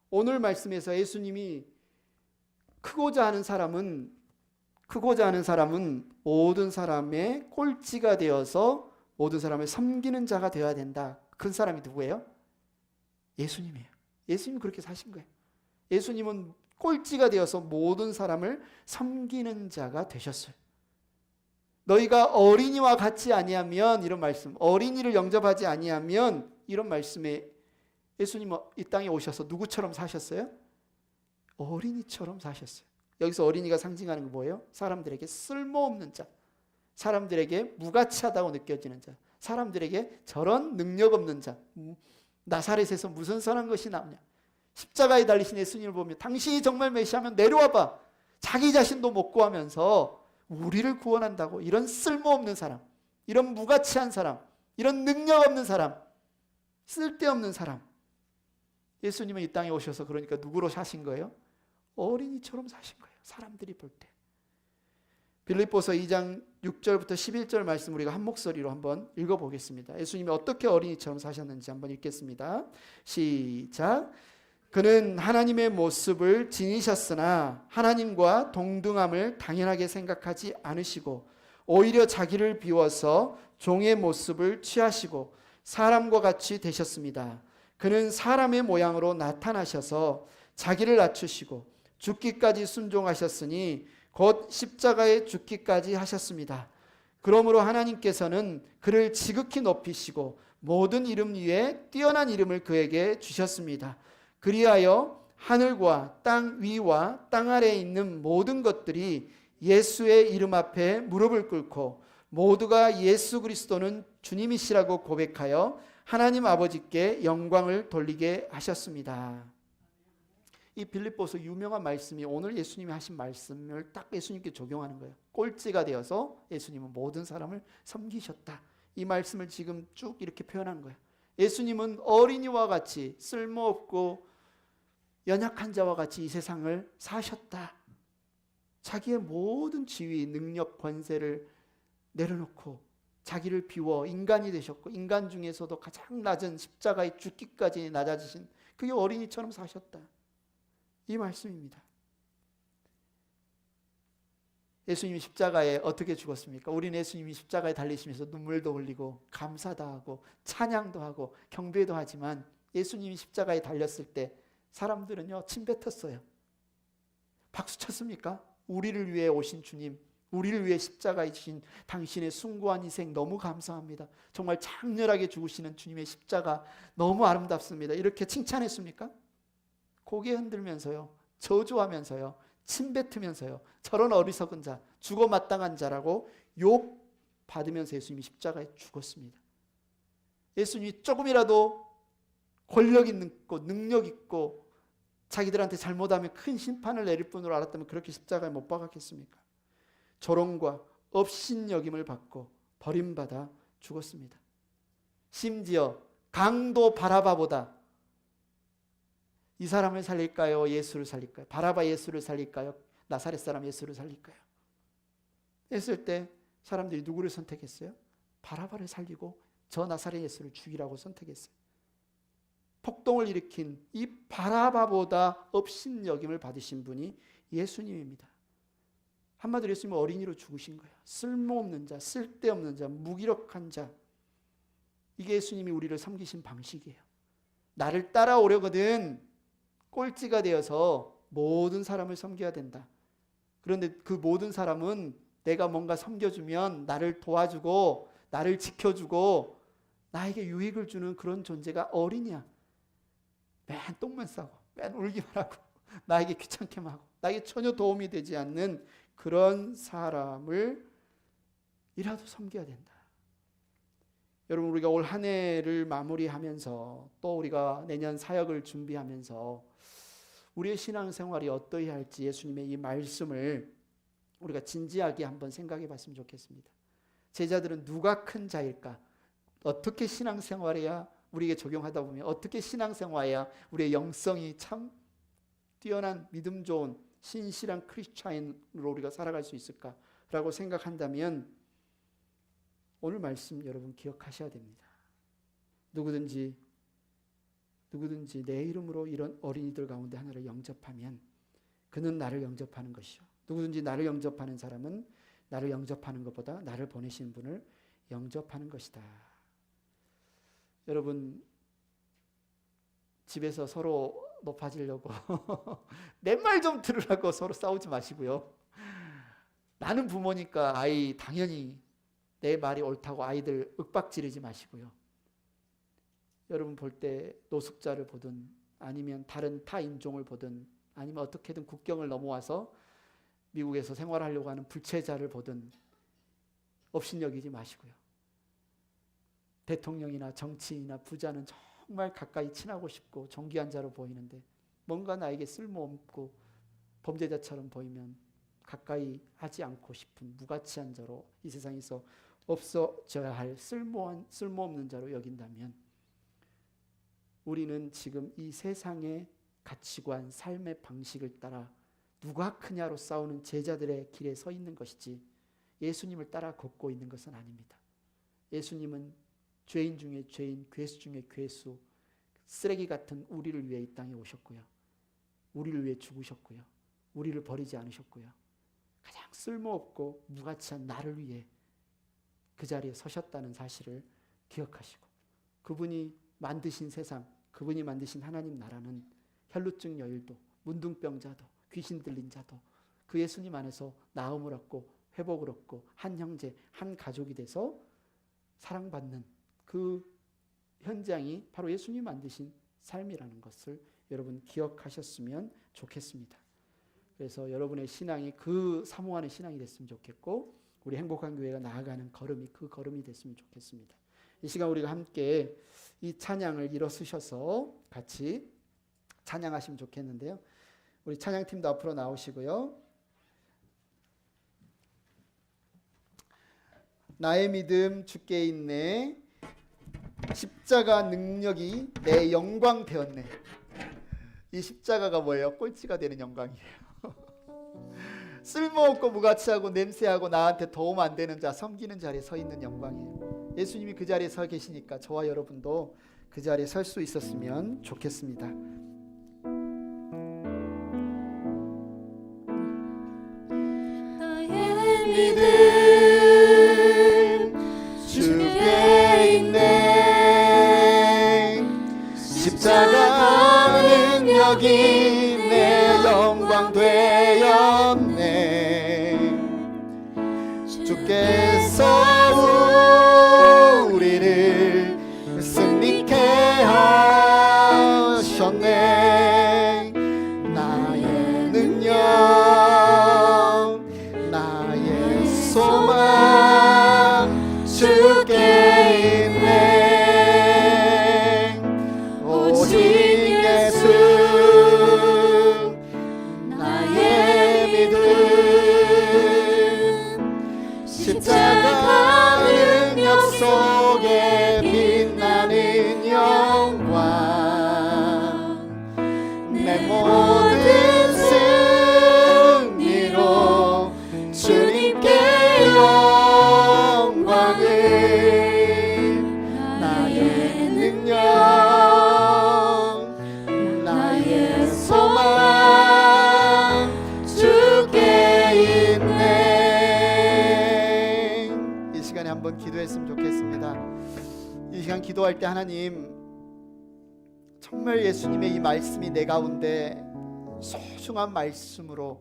[SPEAKER 1] 오늘 말씀에서 예수님이 크고자 하는 사람은 모든 사람의 꼴찌가 되어서 모든 사람을 섬기는 자가 되어야 된다. 큰 사람이 누구예요? 예수님이에요. 예수님이 그렇게 사신 거예요. 예수님은 꼴찌가 되어서 모든 사람을 섬기는 자가 되셨어요. 너희가 어린이와 같지 아니하면, 이런 말씀, 어린이를 영접하지 아니하면, 이런 말씀에 예수님은 이 땅에 오셔서 누구처럼 사셨어요? 어린이처럼 사셨어요. 여기서 어린이가 상징하는 건 뭐예요? 사람들에게 쓸모없는 자, 사람들에게 무가치하다고 느껴지는 자, 사람들에게 저런 능력 없는 자, 나사렛에서 무슨 선한 것이 나오냐? 십자가에 달리신 예수님을 보면 당신이 정말 메시아면 내려와봐. 자기 자신도 못 구하면서 우리를 구원한다고. 이런 쓸모없는 사람, 이런 무가치한 사람, 이런 능력 없는 사람, 쓸데없는 사람. 예수님은 이 땅에 오셔서 그러니까 누구로 사신 거예요? 어린이처럼 사신 거예요. 사람들이 볼 때. 빌립보서 2장 6절부터 11절 말씀 우리가 한 목소리로 한번 읽어보겠습니다. 예수님이 어떻게 어린이처럼 사셨는지 한번 읽겠습니다. 시작. 그는 하나님의 모습을 지니셨으나 하나님과 동등함을 당연하게 생각하지 않으시고 오히려 자기를 비워서 종의 모습을 취하시고 사람과 같이 되셨습니다. 그는 사람의 모양으로 나타나셔서 자기를 낮추시고 죽기까지 순종하셨으니 곧 십자가에 죽기까지 하셨습니다. 그러므로 하나님께서는 그를 지극히 높이시고 모든 이름 위에 뛰어난 이름을 그에게 주셨습니다. 그리하여 하늘과 땅 위와 땅 아래에 있는 모든 것들이 예수의 이름 앞에 무릎을 꿇고 모두가 예수 그리스도는 주님이시라고 고백하여 하나님 아버지께 영광을 돌리게 하셨습니다. 이 빌립보서 유명한 말씀이 오늘 예수님이 하신 말씀을 딱 예수님께 적용하는 거예요. 꼴찌가 되어서 예수님은 모든 사람을 섬기셨다. 이 말씀을 지금 쭉 이렇게 표현한 거예요. 예수님은 어린이와 같이 쓸모없고 연약한 자와 같이 이 세상을 사셨다. 자기의 모든 지위, 능력, 권세를 내려놓고 자기를 비워 인간이 되셨고 인간 중에서도 가장 낮은 십자가에 죽기까지 낮아지신 그게 어린이처럼 사셨다. 이 말씀입니다. 예수님이 십자가에 어떻게 죽었습니까? 우리는 예수님이 십자가에 달리시면서 눈물도 흘리고 감사도 하고 찬양도 하고 경배도 하지만 예수님이 십자가에 달렸을 때 사람들은요 침 뱉었어요. 박수 쳤습니까? 우리를 위해 오신 주님, 우리를 위해 십자가에 지신 당신의 숭고한 희생 너무 감사합니다. 정말 장렬하게 죽으시는 주님의 십자가 너무 아름답습니다. 이렇게 칭찬했습니까? 고개 흔들면서요, 저주하면서요, 침 뱉으면서요, 저런 어리석은 자, 죽어 마땅한 자라고 욕 받으면서 예수님이 십자가에 죽었습니다. 예수님이 조금이라도 권력 있고 능력 있고 자기들한테 잘못하면 큰 심판을 내릴 분으로 알았다면 그렇게 십자가에 못 박았겠습니까? 조롱과 업신여김을 받고 버림받아 죽었습니다. 심지어 강도 바라바보다 이 사람을 살릴까요? 예수를 살릴까요? 바라바 예수를 살릴까요? 나사렛 사람 예수를 살릴까요? 했을 때 사람들이 누구를 선택했어요? 바라바를 살리고 저 나사렛 예수를 죽이라고 선택했어요. 폭동을 일으킨 이 바라바보다 업신여김을 받으신 분이 예수님입니다. 한마디로 예수님은 어린이로 죽으신 거예요. 쓸모없는 자, 쓸데없는 자, 무기력한 자. 이게 예수님이 우리를 섬기신 방식이에요. 나를 따라오려거든 꼴찌가 되어서 모든 사람을 섬겨야 된다. 그런데 그 모든 사람은 내가 뭔가 섬겨주면 나를 도와주고 나를 지켜주고 나에게 유익을 주는 그런 존재가 어린이야. 맨 똥만 싸고 맨 울기만 하고 나에게 귀찮게만 하고 나에게 전혀 도움이 되지 않는 그런 사람을 이라도 섬겨야 된다. 여러분, 우리가 올 한 해를 마무리하면서 또 우리가 내년 사역을 준비하면서 우리의 신앙생활이 어떠해야 할지 예수님의 이 말씀을 우리가 진지하게 한번 생각해 봤으면 좋겠습니다. 제자들은 누가 큰 자일까? 어떻게 신앙생활해야 우리에게 적용하다 보면 어떻게 신앙생활해야 우리의 영성이 참 뛰어난 믿음 좋은 신실한 크리스찬으로 우리가 살아갈 수 있을까라고 생각한다면 오늘 말씀 여러분 기억하셔야 됩니다. 누구든지 내 이름으로 이런 어린이들 가운데 하나를 영접하면 그는 나를 영접하는 것이요. 누구든지 나를 영접하는 사람은 나를 영접하는 것보다 나를 보내신 분을 영접하는 것이다. 여러분, 집에서 서로 높아지려고 내 말 좀 들으라고 서로 싸우지 마시고요. 나는 부모니까 아이 당연히 내 말이 옳다고 아이들 윽박지르지 마시고요. 여러분 볼 때 노숙자를 보든 아니면 다른 타 인종을 보든 아니면 어떻게든 국경을 넘어와서 미국에서 생활하려고 하는 불체자를 보든 업신여기지 마시고요. 대통령이나 정치인이나 부자는 정말 가까이 친하고 싶고 존귀한 자로 보이는데 뭔가 나에게 쓸모없고 범죄자처럼 보이면 가까이 하지 않고 싶은 무가치한 자로 이 세상에서 없어져야 할 쓸모없는 자로 여긴다면 우리는 지금 이 세상의 가치관, 삶의 방식을 따라 누가 크냐로 싸우는 제자들의 길에 서 있는 것이지 예수님을 따라 걷고 있는 것은 아닙니다. 예수님은 죄인 중에 죄인, 괴수 중에 괴수, 쓰레기 같은 우리를 위해 이 땅에 오셨고요. 우리를 위해 죽으셨고요. 우리를 버리지 않으셨고요. 가장 쓸모없고 무가치한 나를 위해 그 자리에 서셨다는 사실을 기억하시고 그분이 만드신 세상, 그분이 만드신 하나님 나라는 혈루증 여일도, 문둥병자도, 귀신 들린 자도 그 예수님 안에서 나음을 얻고 회복을 얻고 한 형제, 한 가족이 돼서 사랑받는 그 현장이 바로 예수님 만드신 삶이라는 것을 여러분 기억하셨으면 좋겠습니다. 그래서 여러분의 신앙이 그 사모하는 신앙이 됐으면 좋겠고 우리 행복한 교회가 나아가는 걸음이 그 걸음이 됐으면 좋겠습니다. 이 시간 우리가 함께 이 찬양을 일어서셔서 같이 찬양하시면 좋겠는데요. 우리 찬양팀도 앞으로 나오시고요. 나의 믿음 주께 있네. 십자가 능력이 내 영광 되었네. 이 십자가가 뭐예요? 꼴찌가 되는 영광이에요. 쓸모없고 무가치하고 냄새하고 나한테 도움 안 되는 자, 섬기는 자리에 서 있는 영광이에요. 예수님이 그 자리에 서 계시니까 저와 여러분도 그 자리에 설 수 있었으면 좋겠습니다. 나의 믿음 주께 있네. 십자가 능력 여기 내 영광 되었네. 주께서 우리를 승리케 하셨네. 나의 능력, 나의 소망 주께 있네. 오직 예수 나의 믿음. 십자가 능력 속에 빛나는 영광. 내 모든 승리로 주님께 영광을. 나의 능력, 나의 소망 주께 있네. 이 시간에 한번 기도했으면 좋겠습니다. 이 시간 기도할 때 하나님, 정말 예수님의 이 말씀이 내 가운데 소중한 말씀으로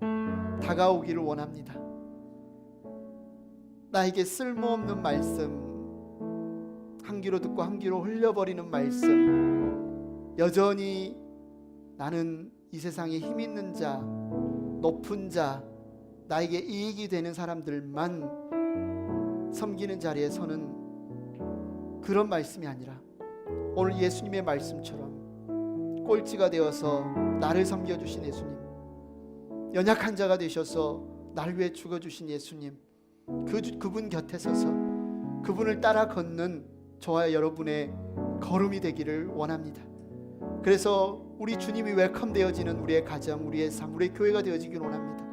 [SPEAKER 1] 다가오기를 원합니다. 나에게 쓸모없는 말씀, 한 귀로 듣고 한 귀로 흘려버리는 말씀, 여전히 나는 이 세상에 힘 있는 자, 높은 자, 나에게 이익이 되는 사람들만 섬기는 자리에 서는 그런 말씀이 아니라 오늘 예수님의 말씀처럼 꼴찌가 되어서 나를 섬겨주신 예수님, 연약한 자가 되셔서 나를 위해 죽어주신 예수님, 그분 곁에 서서 그분을 따라 걷는 저와 여러분의 걸음이 되기를 원합니다. 그래서 우리 주님이 웰컴되어지는 우리의 가정, 우리의 삶, 우리의 교회가 되어지기를 원합니다.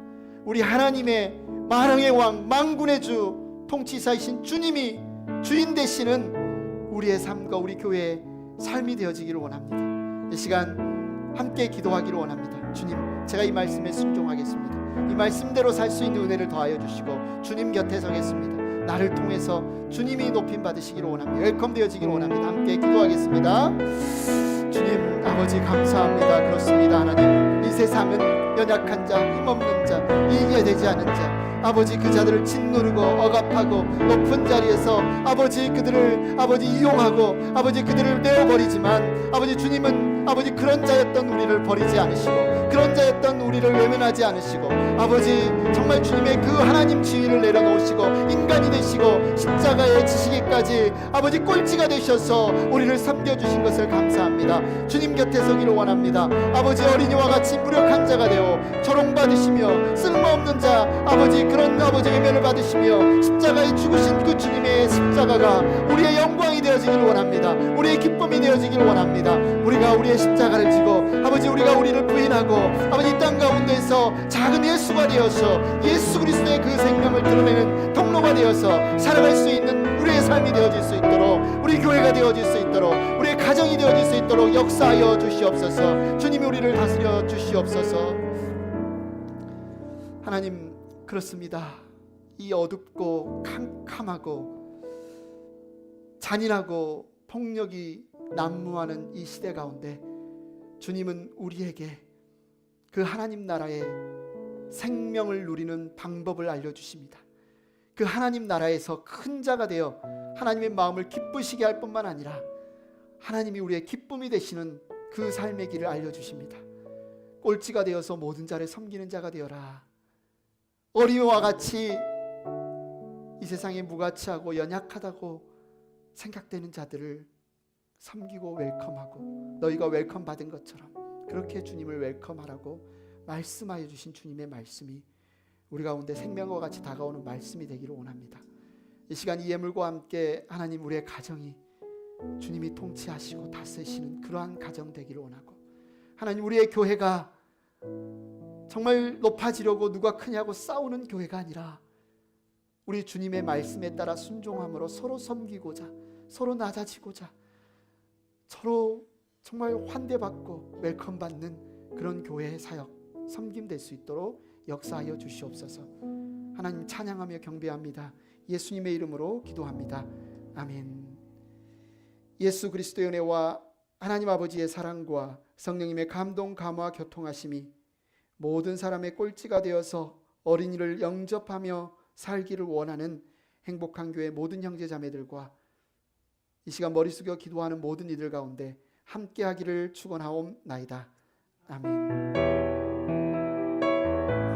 [SPEAKER 1] 우리 하나님의 만왕의 왕, 만군의 주, 통치사이신 주님이 주인 되시는 우리의 삶과 우리 교회의 삶이 되어지기를 원합니다. 이 시간 함께 기도하기를 원합니다. 주님, 제가 이 말씀에 순종하겠습니다. 이 말씀대로 살 수 있는 은혜를 더하여 주시고 주님 곁에 서겠습니다. 나를 통해서 주님이 높임 받으시기를 원합니다. 웰컴 되어지기를 원합니다. 함께 기도하겠습니다. 주님 아버지 감사합니다. 그렇습니다. 하나님, 이 세상은 연약한 자, 힘없는 자, 이익이 되지 않은 자, 아버지 그 자들을 짓누르고 억압하고 높은 자리에서 아버지 그들을 아버지 이용하고 아버지 그들을 내어버리지만 아버지 주님은 아버지 그런 자였던 우리를 버리지 않으시고 그런 자였던 우리를 외면하지 않으시고 아버지 정말 주님의 그 하나님 지위를 내려놓으시고 인간이 되시고 십자가에 지시기까지 아버지 꼴찌가 되셔서 우리를 섬겨주신 것을 감사합니다. 주님 곁에 서기를 원합니다. 아버지 어린이와 같이 무력한 자가 되어 조롱받으시며 쓸모없는 자 아버지 그런 아버지 외면을 받으시며 십자가에 죽으신 그 주님의 십자가가 우리의 영광이 되어지기를 원합니다. 우리의 기쁨이 되어지기를 원합니다. 우리가 우리의 십자가를 지고 아버지 우리가 우리를 부인하고 아버지 이 땅 가운데서 작은 예수가 되어서 예수 그리스도의 그 생명을 드러내는 통로가 되어서 살아갈 수 있는 우리의 삶이 되어질 수 있도록 우리 교회가 되어질 수 있도록 우리의 가정이 되어질 수 있도록 역사하여 주시옵소서. 주님이 우리를 다스려 주시옵소서. 하나님 그렇습니다. 이 어둡고 캄캄하고 잔인하고 폭력이 난무하는 이 시대 가운데 주님은 우리에게 그 하나님 나라의 생명을 누리는 방법을 알려주십니다. 그 하나님 나라에서 큰 자가 되어 하나님의 마음을 기쁘시게 할 뿐만 아니라 하나님이 우리의 기쁨이 되시는 그 삶의 길을 알려주십니다. 꼴찌가 되어서 모든 자를 섬기는 자가 되어라. 어린이와 같이 이 세상에 무가치하고 연약하다고 생각되는 자들을 섬기고 웰컴하고 너희가 웰컴 받은 것처럼 그렇게 주님을 웰컴하라고 말씀하여 주신 주님의 말씀이 우리 가운데 생명과 같이 다가오는 말씀이 되기를 원합니다. 이 시간 이 예물과 함께 하나님 우리의 가정이 주님이 통치하시고 다스리시는 그러한 가정 되기를 원하고 하나님 우리의 교회가 정말 높아지려고 누가 크냐고 싸우는 교회가 아니라 우리 주님의 말씀에 따라 순종함으로 서로 섬기고자 서로 낮아지고자 서로 정말 환대받고 웰컴받는 그런 교회의 사역 섬김 될 수 있도록 역사하여 주시옵소서. 하나님 찬양하며 경배합니다. 예수님의 이름으로 기도합니다. 아멘. 예수 그리스도의 은혜와 하나님 아버지의 사랑과 성령님의 감동, 감화, 교통하심이 모든 사람의 꼴찌가 되어서 어린이를 영접하며 살기를 원하는 행복한 교회 모든 형제 자매들과 이 시간 머리 숙여 기도하는 모든 이들 가운데 함께하기를 축원하옵나이다. 아멘.